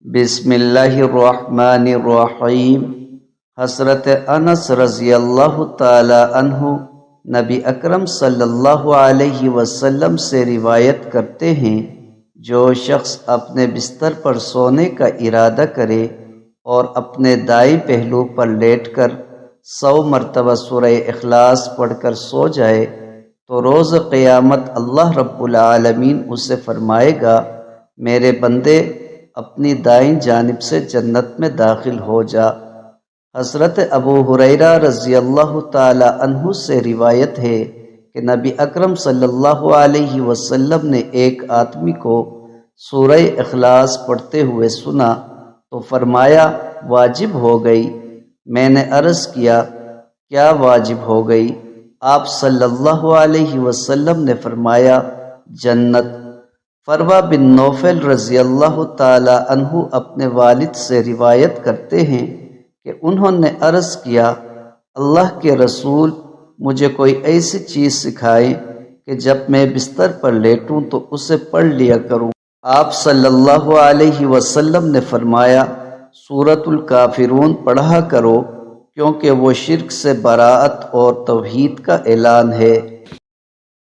بسم اللہ الرحمن الرحیم۔ حضرت انس رضی اللہ تعالی عنہ نبی اکرم صلی اللہ علیہ وسلم سے روایت کرتے ہیں، جو شخص اپنے بستر پر سونے کا ارادہ کرے اور اپنے دائیں پہلو پر لیٹ کر 100 مرتبہ سورہ اخلاص پڑھ کر سو جائے تو روز قیامت اللہ رب العالمین اسے فرمائے گا، میرے بندے اپنی دائیں جانب سے جنت میں داخل ہو جا۔ حضرت ابو ہریرہ رضی اللہ تعالی عنہ سے روایت ہے کہ نبی اکرم صلی اللہ علیہ وسلم نے ایک آدمی کو سورہ اخلاص پڑھتے ہوئے سنا تو فرمایا، واجب ہو گئی۔ میں نے عرض کیا، کیا واجب ہو گئی؟ آپ صلی اللہ علیہ وسلم نے فرمایا، جنت۔ فروا بن نوفل رضی اللہ تعالی عنہ اپنے والد سے روایت کرتے ہیں کہ انہوں نے عرض کیا، اللہ کے رسول، مجھے کوئی ایسی چیز سکھائے کہ جب میں بستر پر لیٹوں تو اسے پڑھ لیا کروں۔ آپ صلی اللہ علیہ وسلم نے فرمایا، سورۃ الکافرون پڑھا کرو، کیونکہ وہ شرک سے براءت اور توحید کا اعلان ہے۔